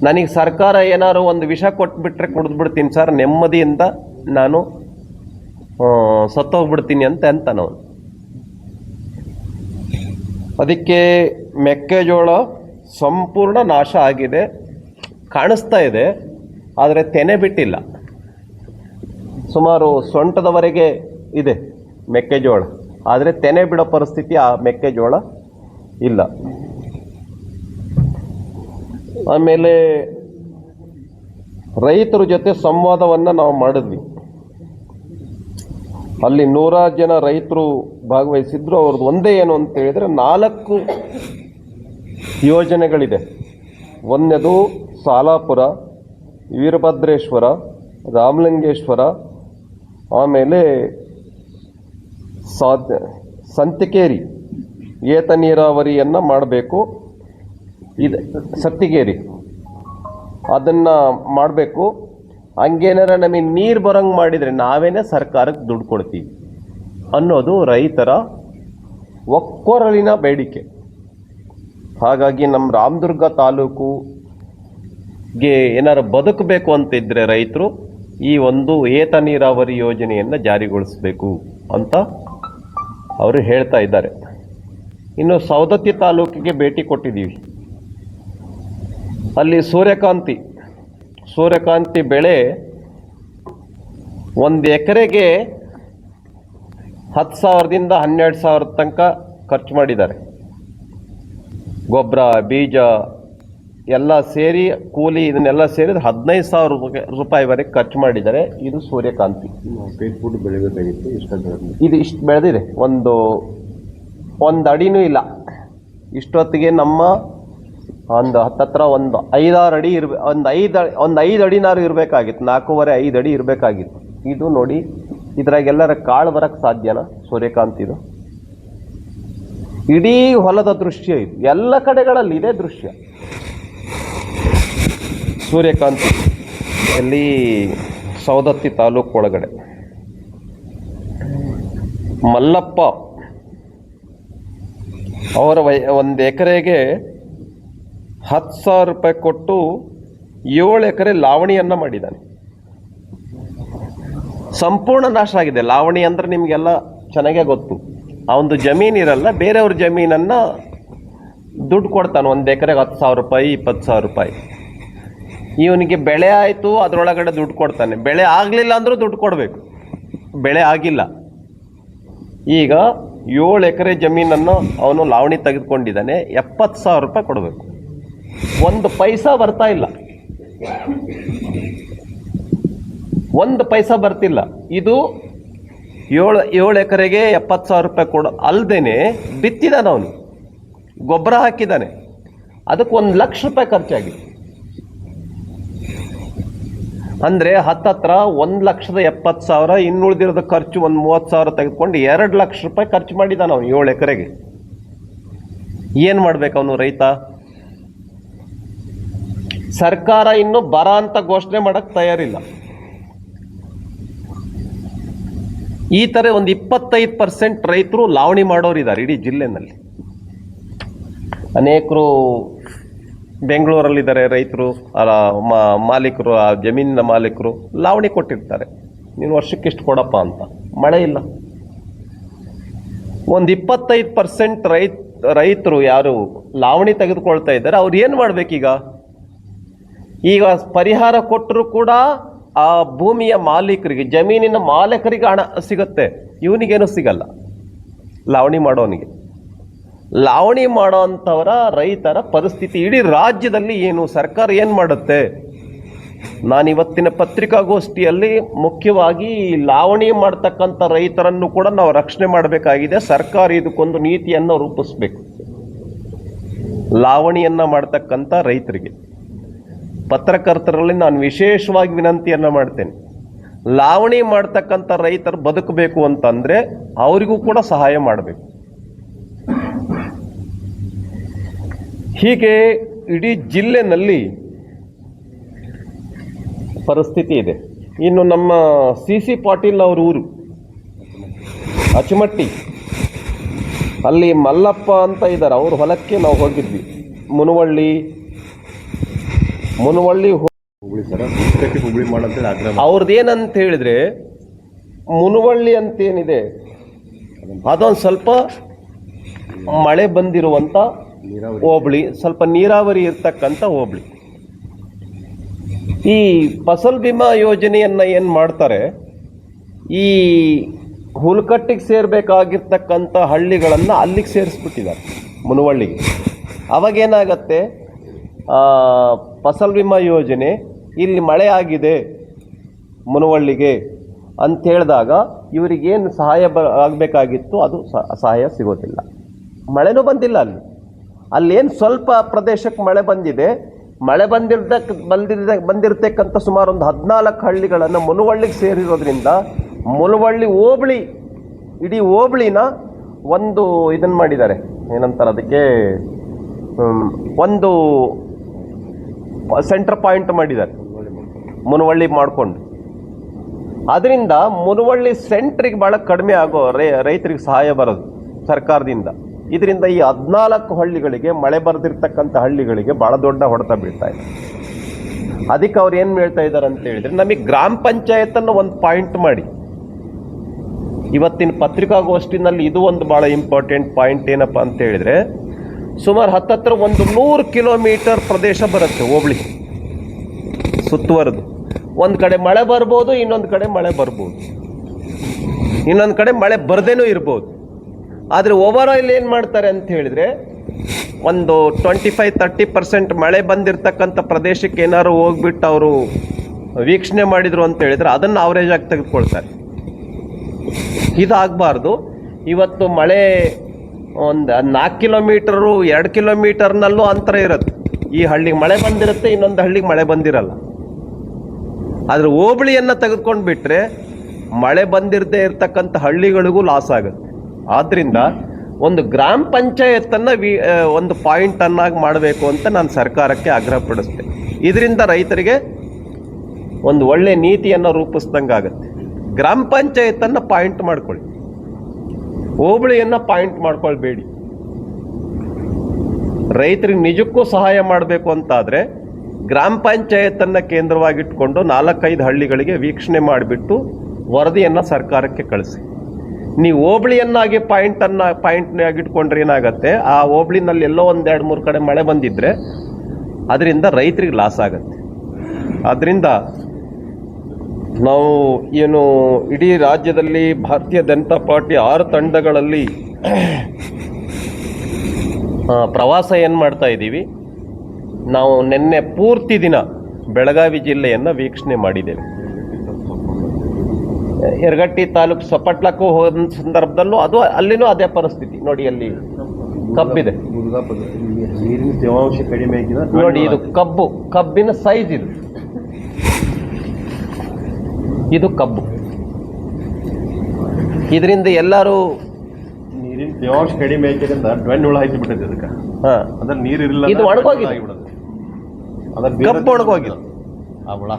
ನನಗೆ ಸರ್ಕಾರ ಏನಾದ್ರು ಒಂದು ವಿಷ ಕೊಟ್ಬಿಟ್ರೆ ಕುಡಿದ್ಬಿಡ್ತೀನಿ ಸರ್, ನೆಮ್ಮದಿಯಿಂದ ನಾನು ಸತ್ತೋಗ್ಬಿಡ್ತೀನಿ ಅಂತ ನಾವು. ಅದಕ್ಕೆ ಮೆಕ್ಕೆಜೋಳ ಸಂಪೂರ್ಣ ನಾಶ ಆಗಿದೆ, ಕಾಣಿಸ್ತಾ ಇದೆ, ಆದರೆ ತೆನೆ ಬಿಟ್ಟಿಲ್ಲ. ಸುಮಾರು ಸೊಂಟದವರೆಗೆ ಇದೆ ಮೆಕ್ಕೆಜೋಳ, ಆದರೆ ತೆನೆ ಬಿಡೋ ಪರಿಸ್ಥಿತಿ ಆ ಮೆಕ್ಕೆಜೋಳ ಇಲ್ಲ. ಆಮೇಲೆ ರೈತರ ಜೊತೆ ಸಂವಾದವನ್ನು ನಾವು ಮಾಡಿದ್ವಿ. ಅಲ್ಲಿ 100 ಜನ ರೈತರು ಭಾಗವಹಿಸಿದ್ರು. ಅವ್ರದ್ದು ಒಂದೇ ಏನು ಅಂತ ಹೇಳಿದರೆ 4 ಯೋಜನೆಗಳಿದೆ. ಒಂದನೇದು ಸಾಲಾಪುರ, ವೀರಭದ್ರೇಶ್ವರ, ರಾಮಲಿಂಗೇಶ್ವರ, ಆಮೇಲೆ ಸಂತಿಕೇರಿ ಏತ ನೀರಾವರಿಯನ್ನು ಮಾಡಬೇಕು. ಇದೆ ಸತ್ತಿಗೇರಿ, ಅದನ್ನು ಮಾಡಬೇಕು. ಹಂಗೇನಾರ ನಮಗೆ ನೀರು ಬರೋಂಗೆ ಮಾಡಿದರೆ ನಾವೇನೇ ಸರ್ಕಾರಕ್ಕೆ ದುಡ್ಡು ಕೊಡ್ತೀವಿ ಅನ್ನೋದು ರೈತರ ಒಕ್ಕೊರಲಿನ ಬೇಡಿಕೆ. ಹಾಗಾಗಿ ನಮ್ಮ ರಾಮದುರ್ಗ ತಾಲೂಕುಗೆ ಏನಾರು ಬದುಕಬೇಕು ಅಂತಿದ್ದರೆ ರೈತರು ಈ ಒಂದು ಏತ ನೀರಾವರಿ ಯೋಜನೆಯನ್ನು ಜಾರಿಗೊಳಿಸಬೇಕು ಅಂತ ಅವರು ಹೇಳ್ತಾ ಇದ್ದಾರೆ. ಇನ್ನು ಸವದತ್ತಿ ತಾಲೂಕಿಗೆ ಭೇಟಿ ಕೊಟ್ಟಿದ್ದೀವಿ. ಅಲ್ಲಿ ಸೂರ್ಯಕಾಂತಿ ಬೆಳೆ 1 ಎಕರೆಗೆ 10,000ದಿಂದ 12,000 ತನಕ ಖರ್ಚು ಮಾಡಿದ್ದಾರೆ. ಗೊಬ್ಬರ, ಬೀಜ ಎಲ್ಲ ಸೇರಿ, ಕೂಲಿ ಇದನ್ನೆಲ್ಲ ಸೇರಿದ್ರೆ 15,000 ರೂಪಾಯಿವರೆಗೆ ಖರ್ಚು ಮಾಡಿದ್ದಾರೆ. ಇದು ಸೂರ್ಯಕಾಂತಿ. ಫುಡ್ ಬೆಳಿಬೇಕಾಗಿತ್ತು, ಇದು ಇಷ್ಟು ಬೆಳೆದಿದೆ, ಒಂದು ಅಡಿನೂ ಇಲ್ಲ. ಇಷ್ಟೊತ್ತಿಗೆ ನಮ್ಮ ಒಂದು ಹತ್ತತ್ರ ಒಂದು 5-6 ಅಡಿ ಒಂದು 5 ಅಡಿನಾರು ಇರಬೇಕಾಗಿತ್ತು, 4.5-5 ಅಡಿ ಇರಬೇಕಾಗಿತ್ತು. ಇದು ನೋಡಿ ಇದ್ರಾಗೆಲ್ಲರ ಕಾಳು ಬರಕ್ಕೆ ಸಾಧ್ಯನಾ? ಸೂರ್ಯಕಾಂತಿದು ಇಡೀ ಹೊಲದ ದೃಶ್ಯ ಇದು, ಎಲ್ಲ ಕಡೆಗಳಲ್ಲಿ ಇದೇ ದೃಶ್ಯ. ಸೂರ್ಯಕಾಂತಿ ಎಲ್ಲಿ ಸವದತ್ತಿ ತಾಲೂಕು ಒಳಗಡೆ ಮಲ್ಲಪ್ಪ ಅವರ ಒಂದು ಎಕರೆಗೆ 10,000 ರೂಪಾಯಿ ಕೊಟ್ಟು 7 ಎಕರೆ ಲಾವಣಿಯನ್ನು ಮಾಡಿದ್ದಾನೆ. ಸಂಪೂರ್ಣ ನಾಶ ಆಗಿದೆ. ಲಾವಣಿ ಅಂದರೆ ನಿಮಗೆಲ್ಲ ಚೆನ್ನಾಗೇ ಗೊತ್ತು. ಆ ಒಂದು ಜಮೀನಿರಲ್ಲ, ಬೇರೆಯವ್ರ ಜಮೀನನ್ನು ದುಡ್ಡು ಕೊಡ್ತಾನೆ. 1 ಎಕರೆಗೆ 10,000 ರೂಪಾಯಿ, 20,000 ರೂಪಾಯಿ. ಇವನಿಗೆ ಬೆಳೆ ಆಯಿತು, ಅದರೊಳಗಡೆ ದುಡ್ಡು ಕೊಡ್ತಾನೆ. ಬೆಳೆ ಆಗಲಿಲ್ಲ ಅಂದರೂ ದುಡ್ಡು ಕೊಡಬೇಕು. ಬೆಳೆ ಆಗಿಲ್ಲ. ಈಗ 7 ಎಕರೆ ಜಮೀನನ್ನು ಅವನು ಲಾವಣಿ ತೆಗೆದುಕೊಂಡಿದ್ದಾನೆ. 70,000 ರೂಪಾಯಿ ಕೊಡಬೇಕು. 1 ಪೈಸಾ ಬರ್ತಾ ಇಲ್ಲ, 1 ಪೈಸಾ ಬರ್ತಿಲ್ಲ. ಇದು 7 ಎಕರೆಗೆ 70,000 ರೂಪಾಯಿ ಕೊಡೋ ಅಲ್ಲದೇನೆ ಬಿತ್ತಿದ್ದಾನೆ, ಅವನು ಗೊಬ್ಬರ ಹಾಕಿದ್ದಾನೆ. ಅದಕ್ಕೆ 1 ಲಕ್ಷ ರೂಪಾಯಿ ಖರ್ಚಾಗಿದೆ. ಅಂದರೆ ಹತ್ತತ್ರ 1,70,000, ಇನ್ನುಳಿದಿರೋದು ಖರ್ಚು ಒಂದು 30,000 ತೆಗೆದುಕೊಂಡು 2 ಲಕ್ಷ ರೂಪಾಯಿ ಖರ್ಚು ಮಾಡಿದ್ದಾನೆ ಅವನು 7 ಎಕರೆಗೆ. ಏನು ಮಾಡ್ಬೇಕು ಅವನು ರೈತ? ಸರ್ಕಾರ ಇನ್ನೂ ಬರ ಅಂತ ಘೋಷಣೆ ಮಾಡಕ್ಕೆ ತಯಾರಿಲ್ಲ. ಈ ಥರ ಒಂದು 25% ರೈತರು ಲಾವಣಿ ಮಾಡೋರಿದ್ದಾರೆ ಇಡೀ ಜಿಲ್ಲೆನಲ್ಲಿ. ಅನೇಕರು ಬೆಂಗಳೂರಲ್ಲಿದ್ದಾರೆ ರೈತರು, ಮಾಲೀಕರು, ಆ ಜಮೀನಿನ ಮಾಲೀಕರು ಲಾವಣಿ ಕೊಟ್ಟಿರ್ತಾರೆ. ನೀನು ವರ್ಷಕ್ಕಿಷ್ಟು ಕೊಡಪ್ಪ ಅಂತ. ಮಳೆ ಇಲ್ಲ. ಒಂದು 25% ರೈತರು ಯಾರು ಲಾವಣಿ ತೆಗೆದುಕೊಳ್ತಾ ಇದ್ದಾರೆ, ಅವ್ರು ಏನು ಮಾಡಬೇಕೀಗ? ಈಗ ಪರಿಹಾರ ಕೊಟ್ಟರು ಕೂಡ ಆ ಭೂಮಿಯ ಮಾಲೀಕರಿಗೆ, ಜಮೀನಿನ ಮಾಲೀಕರಿಗೆ ಹಣ ಸಿಗುತ್ತೆ, ಇವನಿಗೇನು ಸಿಗಲ್ಲ. ಲಾವಣಿ ಮಾಡೋನಿಗೆ. ಲಾವಣಿ ಮಾಡೋ ಅಂಥವರ ರೈತರ ಪರಿಸ್ಥಿತಿ ಇಡೀ ರಾಜ್ಯದಲ್ಲಿ ಏನು, ಸರ್ಕಾರ ಏನು ಮಾಡುತ್ತೆ? ನಾನಿವತ್ತಿನ ಪತ್ರಿಕಾಗೋಷ್ಠಿಯಲ್ಲಿ ಮುಖ್ಯವಾಗಿ ಲಾವಣಿ ಮಾಡ್ತಕ್ಕಂಥ ರೈತರನ್ನು ಕೂಡ ನಾವು ರಕ್ಷಣೆ ಮಾಡಬೇಕಾಗಿದೆ. ಸರ್ಕಾರ ಇದಕ್ಕೊಂದು ನೀತಿಯನ್ನು ರೂಪಿಸಬೇಕು. ಲಾವಣಿಯನ್ನು ಮಾಡ್ತಕ್ಕಂಥ ರೈತರಿಗೆ ಪತ್ರಕರ್ತರಲ್ಲಿ ನಾನು ವಿಶೇಷವಾಗಿ ವಿನಂತಿಯನ್ನು ಮಾಡ್ತೇನೆ. ಲಾವಣಿ ಮಾಡ್ತಕ್ಕಂಥ ರೈತರು ಬದುಕಬೇಕು ಅಂತಂದರೆ ಅವರಿಗೂ ಕೂಡ ಸಹಾಯ ಮಾಡಬೇಕು. ಹೀಗೆ ಇಡೀ ಜಿಲ್ಲೆನಲ್ಲಿ ಪರಿಸ್ಥಿತಿ ಇದೆ. ಇನ್ನು ನಮ್ಮ CC ಪಾಟೀಲ್ ಅವ್ರ ಊರು ಅಚಮಟ್ಟಿ, ಅಲ್ಲಿ ಮಲ್ಲಪ್ಪ ಅಂತ ಇದ್ದಾರೆ. ಅವ್ರ ಹೊಲಕ್ಕೆ ನಾವು ಹೋಗಿದ್ವಿ. ಮುನವಳ್ಳಿ ಹುಬ್ಳಿ ಸರ ಹುಬ್ಳಿ ಮಾಡಂತೇಳಿ ಆಗ್ರಹ. ಅವ್ರದ್ದೇನಂತ ಹೇಳಿದ್ರೆ, ಮುನವಳ್ಳಿ ಅಂತೇನಿದೆ ಅದೊಂದು ಸ್ವಲ್ಪ ಮಳೆ ಬಂದಿರುವಂಥ ಹೋಬಳಿ, ಸ್ವಲ್ಪ ನೀರಾವರಿ ಇರ್ತಕ್ಕಂಥ ಹೋಬಳಿ. ಈ ಫಸಲ್ ಬಿಮಾ ಯೋಜನೆಯನ್ನು ಏನು ಮಾಡ್ತಾರೆ, ಈ ಹುಲ್ಕಟ್ಟಿಗೆ ಸೇರಬೇಕಾಗಿರ್ತಕ್ಕಂಥ ಹಳ್ಳಿಗಳನ್ನು ಅಲ್ಲಿಗೆ ಸೇರಿಸ್ಬಿಟ್ಟಿದ್ದಾರೆ, ಮುನವಳ್ಳಿಗೆ. ಅವಾಗೇನಾಗತ್ತೆ, ಫಸಲ್ ಬಿಮಾ ಯೋಜನೆ ಇಲ್ಲಿ ಮಳೆ ಆಗಿದೆ ಮುನವಳ್ಳಿಗೆ ಅಂತ ಹೇಳಿದಾಗ ಇವರಿಗೇನು ಸಹಾಯ ಆಗಬೇಕಾಗಿತ್ತು ಅದು ಸಹಾಯ ಸಿಗೋದಿಲ್ಲ. ಮಳೆನೂ ಬಂದಿಲ್ಲ. ಅಲ್ಲೇನು ಸ್ವಲ್ಪ ಪ್ರದೇಶಕ್ಕೆ ಮಳೆ ಬಂದಿದೆ. ಮಳೆ ಬಂದಿರತಕ್ಕಂಥ ಸುಮಾರು ಒಂದು 14 ಹಳ್ಳಿಗಳನ್ನು ಮುನವಳ್ಳಿಗೆ ಸೇರಿರೋದ್ರಿಂದ ಮುನವಳ್ಳಿ ಹೋಬಳಿ, ಇಡೀ ಹೋಬಳಿನ ಒಂದು ಇದನ್ನು ಮಾಡಿದ್ದಾರೆ, ಏನಂತಾರೆ ಅದಕ್ಕೆ, ಒಂದು ಸೆಂಟರ್ ಪಾಯಿಂಟ್ ಮಾಡಿದ್ದಾರೆ ಮುನವಳ್ಳಿ ಮಾಡಿಕೊಂಡು. ಅದರಿಂದ ಮುನವಳ್ಳಿ ಸೆಂಟ್ರಿಗೆ ಭಾಳ ಕಡಿಮೆ ಆಗೋ ರೈತರಿಗೆ ಸಹಾಯ ಬರೋದು ಸರ್ಕಾರದಿಂದ. ಇದರಿಂದ ಈ 14 ಹಳ್ಳಿಗಳಿಗೆ, ಮಳೆ ಬರೆದಿರ್ತಕ್ಕಂಥ ಹಳ್ಳಿಗಳಿಗೆ ಭಾಳ ದೊಡ್ಡ ಹೊಡೆತ ಬೀಳ್ತಾ ಇದೆ. ಅದಕ್ಕೆ ಅವ್ರು ಏನು ಹೇಳ್ತಾ ಇದ್ದಾರೆ ಅಂತ ಹೇಳಿದರೆ, ನಮಗೆ ಗ್ರಾಮ ಪಂಚಾಯತನ್ನು ಒಂದು ಪಾಯಿಂಟ್ ಮಾಡಿ. ಇವತ್ತಿನ ಪತ್ರಿಕಾಗೋಷ್ಠಿನಲ್ಲಿ ಇದು ಒಂದು ಭಾಳ ಇಂಪಾರ್ಟೆಂಟ್ ಪಾಯಿಂಟ್. ಏನಪ್ಪ ಅಂತ ಹೇಳಿದರೆ, ಸುಮಾರು ಹತ್ತತ್ರ 100 ಕಿಲೋಮೀಟರ್ ಪ್ರದೇಶ ಬರುತ್ತೆ ಹೋಬಳಿ ಸುತ್ತುವರೆದು. ಒಂದು ಕಡೆ ಮಳೆ ಬರ್ಬೋದು, ಇನ್ನೊಂದು ಕಡೆ ಮಳೆ ಬರ್ಬೋದು, ಇನ್ನೊಂದು ಕಡೆ ಮಳೆ ಬರದೇನೂ ಇರ್ಬೋದು. ಆದರೆ ಓವರಾಲ್ ಏನು ಮಾಡ್ತಾರೆ ಅಂತ ಹೇಳಿದರೆ, ಒಂದು 25-30% ಮಳೆ ಬಂದಿರತಕ್ಕಂಥ ಪ್ರದೇಶಕ್ಕೆ ಏನಾದ್ರು ಹೋಗ್ಬಿಟ್ಟು ಅವರು ವೀಕ್ಷಣೆ ಮಾಡಿದರು ಅಂತ ಹೇಳಿದರೆ ಅದನ್ನು ಅವರೇಜ್ ಆಗಿ ತೆಗೆದುಕೊಳ್ತಾರೆ. ಇದಾಗಬಾರ್ದು. ಇವತ್ತು ಮಳೆ ಒಂದು 4 ಕಿಲೋಮೀಟರು 2 ಕಿಲೋಮೀಟರ್ನಲ್ಲೂ ಅಂತರ ಇರುತ್ತೆ. ಈ ಹಳ್ಳಿಗೆ ಮಳೆ ಬಂದಿರುತ್ತೆ, ಇನ್ನೊಂದು ಹಳ್ಳಿಗೆ ಮಳೆ ಬಂದಿರಲ್ಲ. ಆದರೆ ಹೋಬಳಿಯನ್ನು ತೆಗೆದುಕೊಂಡು ಬಿಟ್ಟರೆ ಮಳೆ ಬಂದಿರದೇ ಇರತಕ್ಕಂಥ ಹಳ್ಳಿಗಳಿಗೂ ಲಾಸ್ ಆಗುತ್ತೆ. ಆದ್ದರಿಂದ ಒಂದು ಗ್ರಾಮ ಪಂಚಾಯತನ್ನು ಒಂದು ಪಾಯಿಂಟ್ ಅನ್ನಾಗಿ ಮಾಡಬೇಕು ಅಂತ ನಾನು ಸರ್ಕಾರಕ್ಕೆ ಆಗ್ರಹ ಪಡಿಸ್ತೇನೆ. ಇದರಿಂದ ರೈತರಿಗೆ ಒಂದು ಒಳ್ಳೆ ನೀತಿಯನ್ನು ರೂಪಿಸ್ದಂಗೆ ಆಗುತ್ತೆ. ಗ್ರಾಮ ಪಂಚಾಯತನ್ನು ಪಾಯಿಂಟ್ ಮಾಡ್ಕೊಳ್ಳಿ, ಹೋಬಳಿಯನ್ನು ಪಾಯಿಂಟ್ ಮಾಡ್ಕೊಳ್ಬೇಡಿ. ರೈತರಿಗೆ ನಿಜಕ್ಕೂ ಸಹಾಯ ಮಾಡಬೇಕು ಅಂತಾದರೆ ಗ್ರಾಮ ಪಂಚಾಯತನ್ನು ಕೇಂದ್ರವಾಗಿಟ್ಕೊಂಡು 4-5 ಹಳ್ಳಿಗಳಿಗೆ ವೀಕ್ಷಣೆ ಮಾಡಿಬಿಟ್ಟು ವರದಿಯನ್ನು ಸರ್ಕಾರಕ್ಕೆ ಕಳಿಸಿ. ನೀವು ಹೋಬಳಿಯನ್ನಾಗಿ ಪಾಯಿಂಟ್ನಾಗಿಟ್ಕೊಂಡ್ರೆ ಏನಾಗುತ್ತೆ, ಆ ಹೋಬಳಿನಲ್ಲಿ ಎಲ್ಲೋ 1-2-3 ಕಡೆ ಮಳೆ ಬಂದಿದ್ದರೆ ಅದರಿಂದ ರೈತರಿಗೆ ಲಾಸ್ ಆಗುತ್ತೆ. ಆದ್ದರಿಂದ ನಾವು ಏನು ಇಡೀ ರಾಜ್ಯದಲ್ಲಿ ಭಾರತೀಯ ಜನತಾ ಪಾರ್ಟಿ 6 ತಂಡಗಳಲ್ಲಿ ಪ್ರವಾಸ ಏನು ಮಾಡ್ತಾ ಇದ್ದೀವಿ. ನಾವು ನಿನ್ನೆ ಪೂರ್ತಿ ದಿನ ಬೆಳಗಾವಿ ಜಿಲ್ಲೆಯನ್ನು ವೀಕ್ಷಣೆ ಮಾಡಿದ್ದೇವೆ. ಯರಗಟ್ಟಿ ತಾಲೂಕು ಸೊಪಟ್ಲಕ್ಕೂ ಹೋದ ಸಂದರ್ಭದಲ್ಲೂ ಅಲ್ಲಿನೂ ಅದೇ ಪರಿಸ್ಥಿತಿ. ನೋಡಿ, ಅಲ್ಲಿ ಕಬ್ಬಿದೆ, ನೀರಿನ ತೇವಾಂಶ ಕಡಿಮೆ ಆಗಿದೆ ನೋಡಿ. ಇದು ಕಬ್ಬಿನ ಸೈಜ್ ಇದು ಕಬ್ಬು. ಇದರಿಂದ ಎಲ್ಲರೂ ನೀರಿನ ತೇವಾಂಶ ಕಡಿಮೆ ಆಗಿದ್ದರಿಂದ ಡ್ವೆನ್ ಹುಳ ಹಾಕಿ ಬಿಟ್ಟಿದೆ ಅದಕ್ಕೆ. ಅದ್ರ ನೀರು ಇರಲಿಲ್ಲ, ಇದು ಒಣಗೋಗಿದೆ, ಕಬ್ಬು ಒಣಗೋಗಿದೆ. ಆ ಹುಳ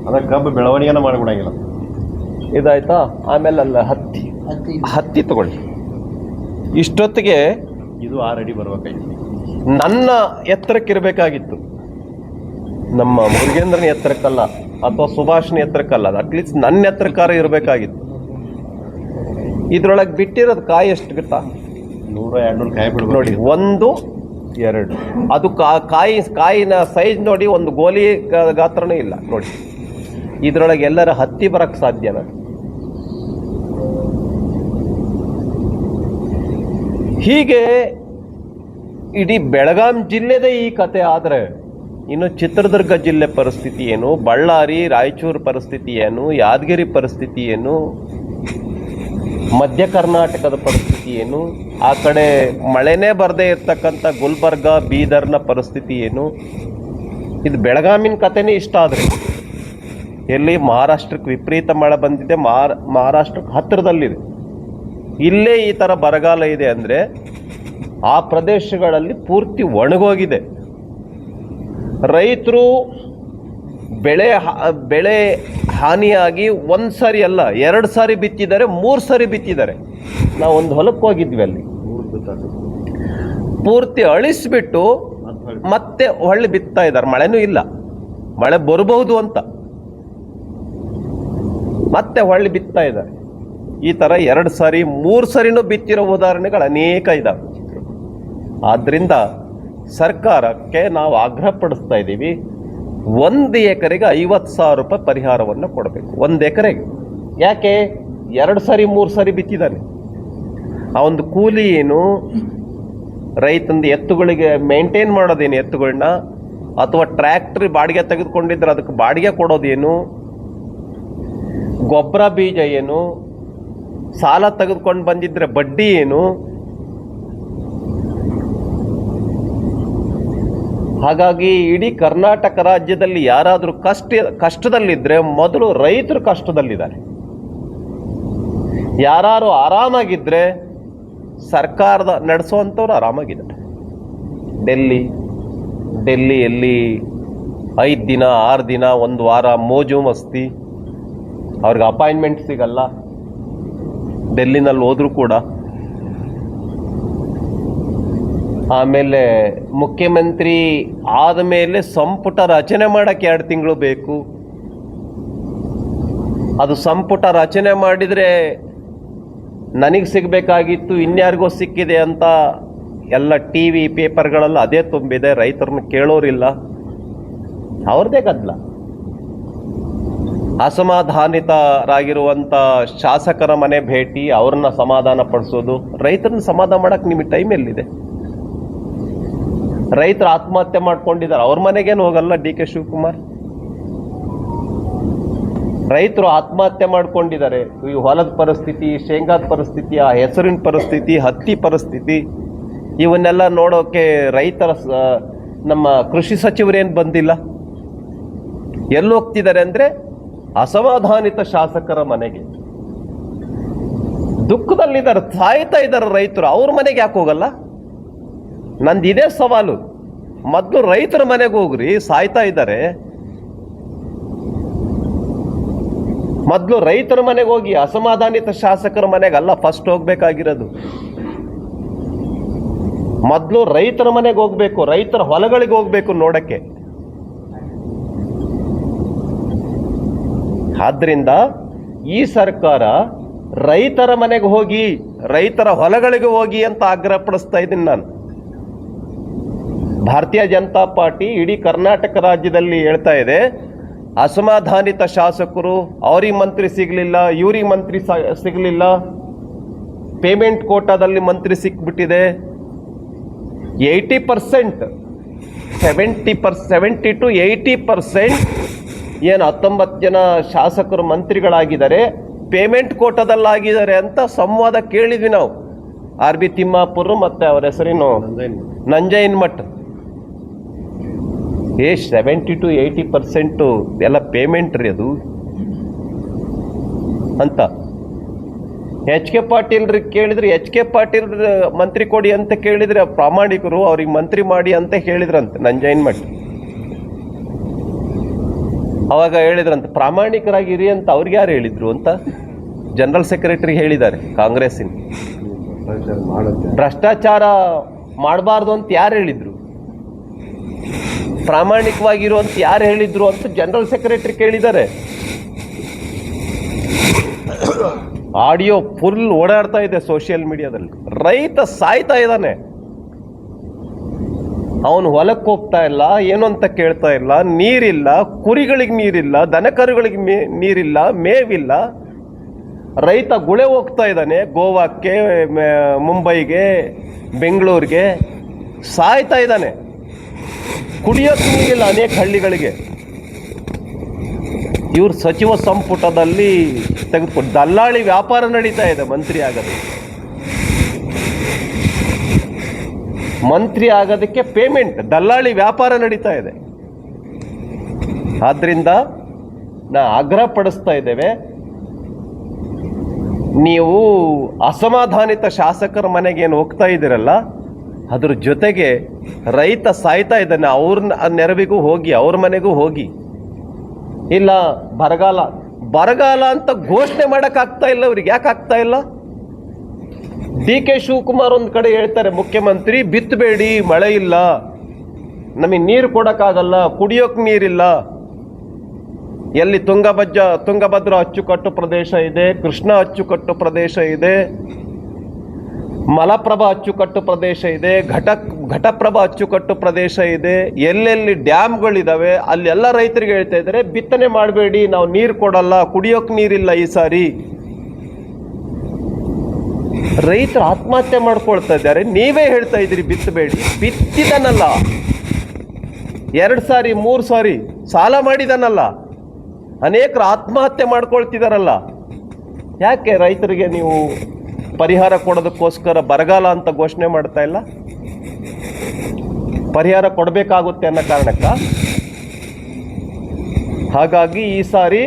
ಅದ ಕಬ್ಬು ಬೆಳವಣಿಗೆನ ಮಾಡಿಬಿಡಂಗಿಲ್ಲ. ಇದಾಯ್ತಾ? ಆಮೇಲೆ ಅಲ್ಲ ಹತ್ತಿ ತಗೊಳ್ಳಿ. ಇಷ್ಟೊತ್ತಿಗೆ ಇದು 6 ಅಡಿ ಬರ್ಬೇಕಾಗಿತ್ತು. ನನ್ನ ಎತ್ತರಕ್ಕಿರಬೇಕಾಗಿತ್ತು, ನಮ್ಮ ಮುರುಗೇಂದ್ರನ ಎತ್ತರಕ್ಕಲ್ಲ ಅಥವಾ ಸುಭಾಷ್ನ ಎತ್ತರಕ್ಕಲ್ಲ, ಅಟ್ಲೀಸ್ಟ್ ನನ್ನ ಎತ್ತರಕಾರ ಇರಬೇಕಾಗಿತ್ತು. ಇದ್ರೊಳಗೆ ಬಿಟ್ಟಿರೋದು ಕಾಯಿ ಎಷ್ಟು ಗೊತ್ತಾ? 100-200 ಕಾಯಿ ಬಿಡ್ಬೇಕು ನೋಡಿ, 1-2 ಅದು ಕಾಯಿನ ಸೈಜ್ ನೋಡಿ, ಒಂದು ಗೋಲಿ ಗಾತ್ರನೂ ಇಲ್ಲ ನೋಡಿ. ಇದ್ರೊಳಗೆ ಎಲ್ಲರ ಹತ್ತಿ ಬರಕ್ಕೆ ಸಾಧ್ಯನಾ? ಹೀಗೆ ಇಡೀ ಬೆಳಗಾಂ ಜಿಲ್ಲೆದೇ ಈ ಕತೆ ಆದರೆ ಇನ್ನು ಚಿತ್ರದುರ್ಗ ಜಿಲ್ಲೆ ಪರಿಸ್ಥಿತಿ ಏನು, ಬಳ್ಳಾರಿ ರಾಯಚೂರು ಪರಿಸ್ಥಿತಿ ಏನು, ಯಾದಗಿರಿ ಪರಿಸ್ಥಿತಿ ಏನು, ಮಧ್ಯ ಕರ್ನಾಟಕದ ಪರಿಸ್ಥಿತಿ ಏನು, ಆ ಕಡೆ ಮಳೆನೇ ಬರದೇ ಇರ್ತಕ್ಕಂಥ ಗುಲ್ಬರ್ಗ ಬೀದರ್ನ ಪರಿಸ್ಥಿತಿ ಏನು. ಇದು ಬೆಳಗಾಮಿನ ಕತೆನೇ ಇಷ್ಟ ಆದರೆ ಎಲ್ಲಿ ಮಹಾರಾಷ್ಟ್ರಕ್ಕೆ ವಿಪರೀತ ಮಳೆ ಬಂದಿದೆ, ಮಹಾರಾಷ್ಟ್ರಕ್ಕೆ ಹತ್ತಿರದಲ್ಲಿದೆ. ಇಲ್ಲೇ ಈ ಥರ ಬರಗಾಲ ಇದೆ ಅಂದರೆ ಆ ಪ್ರದೇಶಗಳಲ್ಲಿ ಪೂರ್ತಿ ಒಣಗೋಗಿದೆ. ರೈತರು ಬೆಳೆ ಹಾನಿಯಾಗಿ 1 ಸಾರಿ ಅಲ್ಲ 2 ಸಾರಿ ಬಿತ್ತಿದ್ದಾರೆ, 3 ಸಾರಿ ಬಿತ್ತಿದ್ದಾರೆ. ನಾವು ಒಂದು ಹೊಲಕ್ಕೆ ಹೋಗಿದ್ವಿ, ಅಲ್ಲಿ ಪೂರ್ತಿ ಅಳಿಸ್ಬಿಟ್ಟು ಮತ್ತೆ ಹೊಳ್ಳಿ ಬಿತ್ತಾ ಇದ್ದಾರೆ. ಮಳೆನೂ ಇಲ್ಲ, ಮಳೆ ಬರಬಹುದು ಅಂತ ಮತ್ತೆ ಹೊಳ್ಳಿ ಬಿತ್ತಾ ಇದ್ದಾರೆ. ಈ ಥರ 2 ಸಾರಿ 3 ಸಾರಿನೂ ಬಿತ್ತಿರೋ ಉದಾಹರಣೆಗಳು ಅನೇಕ ಇದ್ದಾವೆ. ಆದ್ದರಿಂದ ಸರ್ಕಾರಕ್ಕೆ ನಾವು ಆಗ್ರಹ ಪಡಿಸ್ತಾ ಇದ್ದೀವಿ, 1 ಎಕರೆಗೆ 50,000 ರೂಪಾಯಿ ಪರಿಹಾರವನ್ನು ಕೊಡಬೇಕು. 1 ಎಕರೆಗೆ. ಯಾಕೆ? 2 ಸಾರಿ 3 ಸಾರಿ ಬಿತ್ತಿದ್ದಾನೆ. ಆ ಒಂದು ಕೂಲಿ ಏನು, ರೈತಂದು ಎತ್ತುಗಳಿಗೆ ಮೇಂಟೈನ್ ಮಾಡೋದೇನು, ಎತ್ತುಗಳನ್ನ ಅಥವಾ ಟ್ರ್ಯಾಕ್ಟ್ರಿ ಬಾಡಿಗೆ ತೆಗೆದುಕೊಂಡಿದ್ರೆ ಅದಕ್ಕೆ ಬಾಡಿಗೆ ಕೊಡೋದೇನು, ಗೊಬ್ಬರ ಬೀಜ ಏನು, ಸಾಲ ತೆಗೆದುಕೊಂಡು ಬಂದಿದ್ರೆ ಬಡ್ಡಿ ಏನು. ಹಾಗಾಗಿ ಇಡೀ ಕರ್ನಾಟಕ ರಾಜ್ಯದಲ್ಲಿ ಯಾರಾದರೂ ಕಷ್ಟದಲ್ಲಿದ್ದರೆ ಮೊದಲು ರೈತರು ಕಷ್ಟದಲ್ಲಿದ್ದಾರೆ. ಯಾರು ಆರಾಮಾಗಿದ್ದರೆ ಸರ್ಕಾರದ ನಡೆಸೋವಂಥವ್ರು ಆರಾಮಾಗಿದ್ದಾರೆ. ಡೆಲ್ಲಿಯಲ್ಲಿ 5 ದಿನ 6 ದಿನ 1 ವಾರ ಮೋಜು ಮಸ್ತಿ, ಅವ್ರಿಗೆ ಅಪಾಯಿಂಟ್ಮೆಂಟ್ ಸಿಗಲ್ಲ. ಡೆಲ್ಲಿನಲ್ಲಿ ಹೋದರೂ ಕೂಡ ಆಮೇಲೆ ಮುಖ್ಯಮಂತ್ರಿ ಆದಮೇಲೆ ಸಂಪುಟ ರಚನೆ ಮಾಡೋಕ್ಕೆ 2 ತಿಂಗಳು ಬೇಕು. ಅದು ಸಂಪುಟ ರಚನೆ ಮಾಡಿದರೆ ನನಗೆ ಸಿಗಬೇಕಾಗಿತ್ತು, ಇನ್ಯಾರಿಗೋ ಸಿಕ್ಕಿದೆ ಅಂತ ಎಲ್ಲ TV ಪೇಪರ್ಗಳಲ್ಲಿ ಅದೇ ತುಂಬಿದೆ. ರೈತರನ್ನ ಕೇಳೋರಿಲ್ಲ, ಅವ್ರದ್ದೇ ಗದ್ದಲ. ಅಸಮಾಧಾನಿತರಾಗಿರುವಂಥ ಶಾಸಕರ ಮನೆ ಭೇಟಿ, ಅವ್ರನ್ನ ಸಮಾಧಾನ ಪಡಿಸೋದು. ರೈತರನ್ನ ಸಮಾಧಾನ ಮಾಡೋಕ್ಕೆ ನಿಮಗೆ ಟೈಮ್ ಎಲ್ಲಿದೆ? ರೈತರು ಆತ್ಮಹತ್ಯೆ ಮಾಡ್ಕೊಂಡಿದ್ದಾರೆ, ಅವ್ರ ಮನೆಗೇನು ಹೋಗಲ್ಲ DK ಶಿವಕುಮಾರ್. ರೈತರು ಆತ್ಮಹತ್ಯೆ ಮಾಡ್ಕೊಂಡಿದ್ದಾರೆ. ಈ ಹೊಲದ ಪರಿಸ್ಥಿತಿ, ಶೇಂಗಾದ ಪರಿಸ್ಥಿತಿ, ಆ ಹೆಸರಿನ ಪರಿಸ್ಥಿತಿ, ಹತ್ತಿ ಪರಿಸ್ಥಿತಿ, ಇವನ್ನೆಲ್ಲ ನೋಡೋಕೆ ನಮ್ಮ ಕೃಷಿ ಸಚಿವರೇನು ಬಂದಿಲ್ಲ. ಎಲ್ಲಿ ಹೋಗ್ತಿದ್ದಾರೆ ಅಂದರೆ ಅಸಮಾಧಾನಿತ ಶಾಸಕರ ಮನೆಗೆ. ದುಃಖದಲ್ಲಿದ್ದಾರೆ, ಸಾಯ್ತಾ ಇದ್ದಾರೆ ರೈತರು. ಅವ್ರ ಮನೆಗೆ ಯಾಕೆ ಹೋಗಲ್ಲ? ನಂದು ಇದೇ ಸವಾಲು. ಮೊದಲು ರೈತರ ಮನೆಗೆ ಹೋಗ್ರಿ, ಸಾಯ್ತಾ ಇದ್ದಾರೆ. ಮೊದಲು ರೈತರ ಮನೆಗೆ ಹೋಗಿ, ಅಸಮಾಧಾನಿತ ಶಾಸಕರ ಮನೆಗೆ ಅಲ್ಲ ಫಸ್ಟ್ ಹೋಗ್ಬೇಕಾಗಿರೋದು. ಮೊದಲು ರೈತರ ಮನೆಗೆ ಹೋಗ್ಬೇಕು, ರೈತರ ಹೊಲಗಳಿಗೆ ಹೋಗ್ಬೇಕು ನೋಡಕ್ಕೆ. ಆದ್ರಿಂದ ಈ ಸರ್ಕಾರ ರೈತರ ಮನೆಗೆ ಹೋಗಿ, ರೈತರ ಹೊಲಗಳಿಗೆ ಹೋಗಿ ಅಂತ ಆಗ್ರಹ ಪಡಿಸ್ತಾ ಇದ್ದೀನಿ ನಾನು. ಭಾರತೀಯ ಜನತಾ ಪಾರ್ಟಿ ಇಡೀ ಕರ್ನಾಟಕ ರಾಜ್ಯದಲ್ಲಿ ಹೇಳ್ತಾ ಇದೆ, ಅಸಮಾಧಾನಿತ ಶಾಸಕರು, ಅವ್ರಿಗೆ ಮಂತ್ರಿ ಸಿಗಲಿಲ್ಲ, ಇವ್ರಿಗೆ ಮಂತ್ರಿ ಸಿಗಲಿಲ್ಲ, ಪೇಮೆಂಟ್ ಕೋಟಾದಲ್ಲಿ ಮಂತ್ರಿ ಸಿಕ್ಬಿಟ್ಟಿದೆ. 80%, 70 to 80% ಏನು 19 ಜನ ಶಾಸಕರು ಮಂತ್ರಿಗಳಾಗಿದ್ದಾರೆ, ಪೇಮೆಂಟ್ ಕೋಟಾದಲ್ಲಾಗಿದ್ದಾರೆ ಅಂತ ಸಂವಾದ ಕೇಳಿದ್ವಿ ನಾವು. RB ತಿಮ್ಮಾಪುರ್ ಮತ್ತೆ ಅವರ ಹೆಸರೇನು ನಂಜಯ್ಯನ ಮಠ್. 70 to 80% ಎಲ್ಲ ಪೇಮೆಂಟ್ ರೀ ಅದು ಅಂತ. HK ಪಾಟೀಲ್ ಕೇಳಿದ್ರೆ, HK ಪಾಟೀಲ್ ಮಂತ್ರಿ ಕೊಡಿ ಅಂತ ಕೇಳಿದ್ರೆ ಪ್ರಾಮಾಣಿಕರು ಅವ್ರಿಗೆ ಮಂತ್ರಿ ಮಾಡಿ ಅಂತ ಹೇಳಿದ್ರಂತೆ ನಂಜಯ್ಯನ ಮಠ್. ಅವಾಗ ಹೇಳಿದ್ರಂತ ಪ್ರಾಮಾಣಿಕರಾಗಿರಿ ಅಂತ. ಅವ್ರಿಗೆ ಯಾರು ಹೇಳಿದ್ರು ಅಂತ? ಜನರಲ್ ಸೆಕ್ರೆಟರಿ ಹೇಳಿದ್ದಾರೆ ಕಾಂಗ್ರೆಸ್ಸಿನ. ಭ್ರಷ್ಟಾಚಾರ ಮಾಡಬಾರ್ದು ಅಂತ ಯಾರು ಹೇಳಿದ್ರು? ಪ್ರಾಮಾಣಿಕವಾಗಿರು ಅಂತ ಯಾರು ಹೇಳಿದ್ರು ಅಂತ ಜನರಲ್ ಸೆಕ್ರೆಟರಿ ಕೇಳಿದ್ದಾರೆ. ಆಡಿಯೋ ಫುಲ್ ಓಡಾಡ್ತಾ ಇದೆ ಸೋಷಿಯಲ್ ಮೀಡಿಯಾದಲ್ಲಿ. ರೈತ ಸಾಯ್ತಾ ಇದ್ದಾನೆ, ಅವನು ಹೊಲಕ್ಕೆ ಹೋಗ್ತಾ ಇಲ್ಲ, ಏನು ಅಂತ ಕೇಳ್ತಾ ಇಲ್ಲ, ನೀರಿಲ್ಲ, ಕುರಿಗಳಿಗೆ ನೀರಿಲ್ಲ, ದನಕರುಗಳಿಗೆ ನೀರಿಲ್ಲ, ಮೇವಿಲ್ಲ. ರೈತ ಗುಳೆ ಹೋಗ್ತಾ ಇದ್ದಾನೆ ಗೋವಾಕ್ಕೆ, ಮುಂಬೈಗೆ, ಬೆಂಗಳೂರಿಗೆ, ಸಾಯ್ತಾ ಇದ್ದಾನೆ. ಕುಡಿಯೋಕ್ಕೆ ನೀರಿಲ್ಲ ಅನೇಕ ಹಳ್ಳಿಗಳಿಗೆ. ಇವ್ರು ಸಚಿವ ಸಂಪುಟದಲ್ಲಿ ತೆಗೆದುಕೊಂಡು ದಲ್ಲಾಳಿ ವ್ಯಾಪಾರ ನಡೀತಾ ಇದೆ. ಮಂತ್ರಿ ಆಗೋದಕ್ಕೆ ಪೇಮೆಂಟ್, ದಲ್ಲಾಳಿ ವ್ಯಾಪಾರ ನಡೀತಾ ಇದೆ. ಆದ್ರಿಂದ ಆಗ್ರಹ ಪಡಿಸ್ತಾ ಇದ್ದೇವೆ, ನೀವು ಅಸಮಾಧಾನಿತ ಶಾಸಕರ ಮನೆಗೆ ಏನು ಹೋಗ್ತಾ ಇದ್ದೀರಲ್ಲ, ಅದ್ರ ಜೊತೆಗೆ ರೈತ ಸಾಯ್ತಾ ಇದ್ದಾನೆ, ಅವ್ರ ನೆರವಿಗೂ ಹೋಗಿ, ಅವ್ರ ಮನೆಗೂ ಹೋಗಿ. ಇಲ್ಲ ಬರಗಾಲ ಅಂತ ಘೋಷಣೆ ಮಾಡೋಕ್ಕಾಗ್ತಾ ಇಲ್ಲ ಅವ್ರಿಗೆ. ಯಾಕೆ ಆಗ್ತಾ ಇಲ್ಲ? DK ಶಿವಕುಮಾರ್ ಒಂದು ಕಡೆ ಹೇಳ್ತಾರೆ, ಮುಖ್ಯಮಂತ್ರಿ ಬಿತ್ತಬೇಡಿ, ಮಳೆ ಇಲ್ಲ, ನಮಗೆ ನೀರು ಕೊಡೋಕ್ಕಾಗಲ್ಲ, ಕುಡಿಯೋಕೆ ನೀರಿಲ್ಲ. ಎಲ್ಲಿ ತುಂಗಭದ್ರಾ ಅಚ್ಚುಕಟ್ಟು ಪ್ರದೇಶ ಇದೆ, ಕೃಷ್ಣಾ ಅಚ್ಚುಕಟ್ಟು ಪ್ರದೇಶ ಇದೆ, ಮಲಪ್ರಭಾ ಅಚ್ಚುಕಟ್ಟು ಪ್ರದೇಶ ಇದೆ, ಘಟಪ್ರಭಾ ಅಚ್ಚುಕಟ್ಟು ಪ್ರದೇಶ ಇದೆ, ಎಲ್ಲೆಲ್ಲಿ ಡ್ಯಾಮ್ಗಳಿದಾವೆ ಅಲ್ಲೆಲ್ಲ ರೈತರಿಗೆ ಹೇಳ್ತಾ ಇದ್ದಾರೆ, ಬಿತ್ತನೆ ಮಾಡಬೇಡಿ, ನಾವು ನೀರು ಕೊಡಲ್ಲ, ಕುಡಿಯೋಕೆ ನೀರಿಲ್ಲ ಈ ಸಾರಿ. ರೈತರು ಆತ್ಮಹತ್ಯೆ ಮಾಡ್ಕೊಳ್ತಾ ಇದ್ದಾರೆ. ನೀವೇ ಹೇಳ್ತಾ ಇದ್ದೀರಿ ಬಿತ್ತಬೇಡಿ. ಬಿತ್ತಿದನಲ್ಲ, 2 ಸಾರಿ 3 ಸಾರಿ ಸಾಲ ಮಾಡಿದನಲ್ಲ, ಅನೇಕರು ಆತ್ಮಹತ್ಯೆ ಮಾಡ್ಕೊಳ್ತಿದಾರಲ್ಲ. ಯಾಕೆ ರೈತರಿಗೆ ನೀವು ಪರಿಹಾರ ಕೊಡೋದಕ್ಕೋಸ್ಕರ ಬರಗಾಲ ಅಂತ ಘೋಷಣೆ ಮಾಡ್ತಾ ಇಲ್ಲ? ಪರಿಹಾರ ಕೊಡಬೇಕಾಗುತ್ತೆ ಅನ್ನೋ ಕಾರಣಕ್ಕ. ಹಾಗಾಗಿ ಈ ಸಾರಿ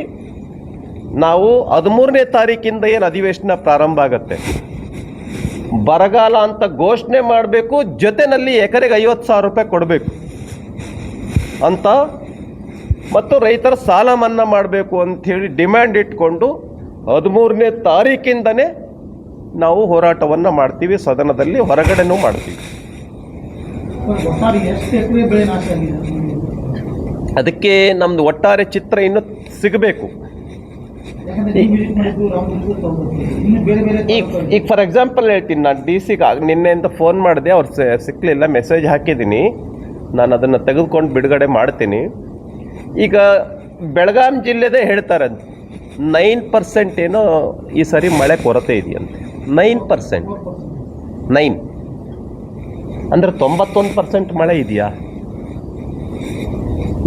ನಾವು 13ನೇ ತಾರೀಕಿಂದ ಏನು ಅಧಿವೇಶನ ಪ್ರಾರಂಭ ಆಗುತ್ತೆ, ಬರಗಾಲ ಅಂತ ಘೋಷಣೆ ಮಾಡಬೇಕು, ಜೊತೆನಲ್ಲಿ ಎಕರೆಗೆ 50,000 ರೂಪಾಯಿ ಕೊಡಬೇಕು ಅಂತ, ಮತ್ತು ರೈತರ ಸಾಲ ಮನ್ನಾ ಮಾಡಬೇಕು ಅಂಥೇಳಿ ಡಿಮ್ಯಾಂಡ್ ಇಟ್ಕೊಂಡು 13ನೇ ತಾರೀಕಿಂದನೇ ನಾವು ಹೋರಾಟವನ್ನು ಮಾಡ್ತೀವಿ. ಸದನದಲ್ಲಿ ಹೊರಗಡೆನೂ ಮಾಡ್ತೀವಿ. ಅದಕ್ಕೆ ನಮ್ದು ಒಟ್ಟಾರೆ ಚಿತ್ರ ಇನ್ನೂ ಸಿಗಬೇಕು. ಈಗ ಫಾರ್ ಎಕ್ಸಾಂಪಲ್ ಹೇಳ್ತೀನಿ, ನಾನು DC ನಿನ್ನೆಯಿಂದ ಫೋನ್ ಮಾಡಿದೆ, ಅವ್ರು ಸಿಕ್ಕಲಿಲ್ಲ, ಮೆಸೇಜ್ ಹಾಕಿದ್ದೀನಿ, ನಾನು ಅದನ್ನು ತೆಗೆದುಕೊಂಡು ಬಿಡುಗಡೆ ಮಾಡ್ತೀನಿ. ಈಗ ಬೆಳಗಾಂ ಜಿಲ್ಲೆದೇ ಹೇಳ್ತಾರೆ 9% ಏನೋ ಈ ಸರಿ ಮಳೆ ಕೊರತೆ ಇದೆಯಂತೆ. 9%, 9 ಅಂದರೆ 91% ಮಳೆ ಇದೆಯಾ?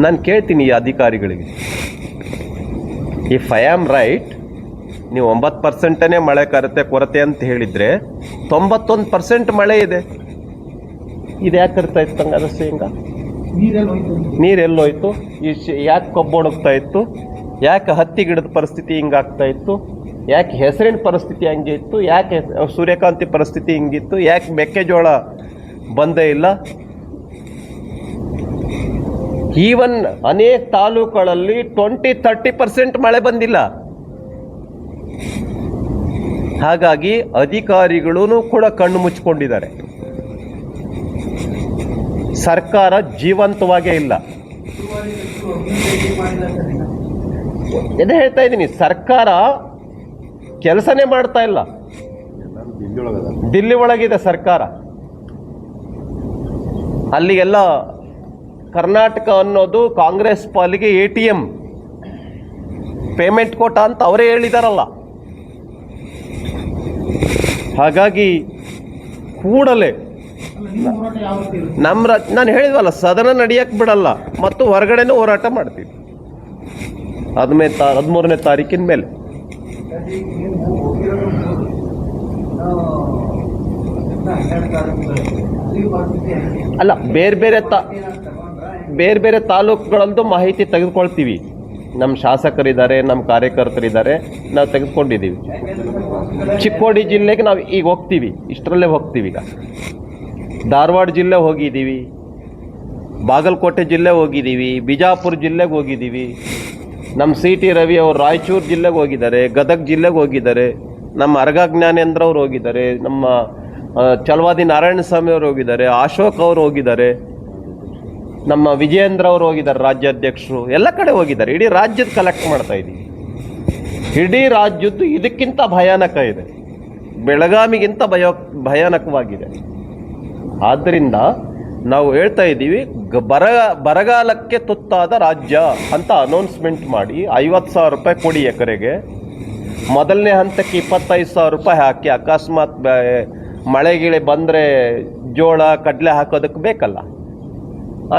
ನಾನು ಕೇಳ್ತೀನಿ ಈ ಅಧಿಕಾರಿಗಳಿಗೆ, ಇಫ್ ಐ ಆಮ್ ರೈಟ್, ನೀವು 9%ನೇ ಮಳೆ ಕೊರತೆ ಅಂತ ಹೇಳಿದರೆ 91% ಮಳೆ ಇದೆ. ಇದು ಯಾಕೆ ಇರ್ತಾ ಇತ್ತು ಹಂಗಾದ್ರೆ ಶೇಂಗಾ? ನೀರೆಲ್ಲೋಯ್ತು? ಯಾಕೆ ಕಬ್ಬು ಒಣಗ್ತಾ ಇತ್ತು? ಯಾಕೆ ಹತ್ತಿ ಗಿಡದ ಪರಿಸ್ಥಿತಿ ಹಿಂಗಾಗ್ತಾ ಇತ್ತು? ಯಾಕೆ ಹೆಸರಿನ ಪರಿಸ್ಥಿತಿ ಹಂಗೆ ಇತ್ತು, ಯಾಕೆ ಸೂರ್ಯಕಾಂತಿ ಪರಿಸ್ಥಿತಿ ಹಿಂಗಿತ್ತು, ಯಾಕೆ ಮೆಕ್ಕೆಜೋಳ ಬಂದೇ ಇಲ್ಲ. ಈವನ್ ಅನೇಕ ತಾಲೂಕುಗಳಲ್ಲಿ 20-30% ಮಳೆ ಬಂದಿಲ್ಲ. ಹಾಗಾಗಿ ಅಧಿಕಾರಿಗಳೂ ಕೂಡ ಕಣ್ಣು ಮುಚ್ಕೊಂಡಿದ್ದಾರೆ. ಸರ್ಕಾರ ಜೀವಂತವಾಗೇ ಇಲ್ಲ. ಇದೇ ಹೇಳ್ತಾ ಇದ್ದೀನಿ, ಸರ್ಕಾರ ಕೆಲಸನೇ ಮಾಡ್ತಾ ಇಲ್ಲ. ದಿಲ್ಲಿ ಒಳಗಿದೆ ಸರ್ಕಾರ. ಅಲ್ಲಿಗೆಲ್ಲ ಕರ್ನಾಟಕ ಅನ್ನೋದು ಕಾಂಗ್ರೆಸ್ ಪಾಲಿಗೆ ATM ಪೇಮೆಂಟ್ ಕೋಟ ಅಂತ ಅವರೇ ಹೇಳಿದಾರಲ್ಲ. ಹಾಗಾಗಿ ಕೂಡಲೇ ನಾನು ಹೇಳಿದ್ವಲ್ಲ, ಸದನ ನಡೆಯಕ್ಕೆ ಬಿಡಲ್ಲ ಮತ್ತು ಹೊರಗಡೆನೂ ಹೋರಾಟ ಮಾಡ್ತೀವಿ 13ನೇ ತಾರೀಕಿನ ಮೇಲೆ. ಅಲ್ಲ, ಬೇರೆ ಬೇರೆ ತಾಲೂಕುಗಳದ್ದು ಮಾಹಿತಿ ತೆಗೆದುಕೊಳ್ತೀವಿ. ನಮ್ಮ ಶಾಸಕರಿದ್ದಾರೆ, ನಮ್ಮ ಕಾರ್ಯಕರ್ತರಿದ್ದಾರೆ, ನಾವು ತೆಗೆದುಕೊಂಡಿದ್ದೀವಿ. ಚಿಕ್ಕೋಡಿ ಜಿಲ್ಲೆಗೆ ನಾವು ಈಗ ಹೋಗ್ತೀವಿ, ಇಷ್ಟರಲ್ಲೇ ಹೋಗ್ತೀವಿ. ಈಗ ಧಾರವಾಡ ಜಿಲ್ಲೆ ಹೋಗಿದ್ದೀವಿ, ಬಾಗಲಕೋಟೆ ಜಿಲ್ಲೆ ಹೋಗಿದ್ದೀವಿ, ಬಿಜಾಪುರ ಜಿಲ್ಲೆಗೆ ಹೋಗಿದ್ದೀವಿ. ನಮ್ಮ CT ರವಿ ಅವರು ರಾಯಚೂರು ಜಿಲ್ಲೆಗೆ ಹೋಗಿದ್ದಾರೆ, ಗದಗ ಜಿಲ್ಲೆಗೆ ಹೋಗಿದ್ದಾರೆ, ನಮ್ಮ ಅರಗ ಜ್ಞಾನೇಂದ್ರ ಅವರು ಹೋಗಿದ್ದಾರೆ, ನಮ್ಮ ಚಲವಾದಿ ನಾರಾಯಣ ಸ್ವಾಮಿ ಅವರು ಹೋಗಿದ್ದಾರೆ, ಅಶೋಕ್ ಅವರು ಹೋಗಿದ್ದಾರೆ, ನಮ್ಮ ವಿಜಯೇಂದ್ರ ಅವರು ಹೋಗಿದ್ದಾರೆ, ರಾಜ್ಯಾಧ್ಯಕ್ಷರು. ಎಲ್ಲ ಕಡೆ ಹೋಗಿದ್ದಾರೆ. ಇಡೀ ರಾಜ್ಯದ ಕಲೆಕ್ಟ್ ಮಾಡ್ತಾ ಇದ್ದೀವಿ. ಇಡೀ ರಾಜ್ಯದ್ದು ಇದಕ್ಕಿಂತ ಭಯಾನಕ ಇದೆ, ಬೆಳಗಾವಿಗಿಂತ ಭಯಾನಕವಾಗಿದೆ. ಆದ್ದರಿಂದ ನಾವು ಹೇಳ್ತಾ ಇದ್ದೀವಿ, ಬರಗಾಲಕ್ಕೆ ತುತ್ತಾದ ರಾಜ್ಯ ಅಂತ ಅನೌನ್ಸ್ಮೆಂಟ್ ಮಾಡಿ 50,000 ರೂಪಾಯಿ ಕೊಡಿ ಎಕರೆಗೆ. ಮೊದಲನೇ ಹಂತಕ್ಕೆ 25,000 ರೂಪಾಯಿ ಹಾಕಿ, ಅಕಸ್ಮಾತ್ ಮಳೆ ಗಿಳೆ ಬಂದರೆ ಜೋಳ ಕಡಲೆ ಹಾಕೋದಕ್ಕೆ ಬೇಕಲ್ಲ.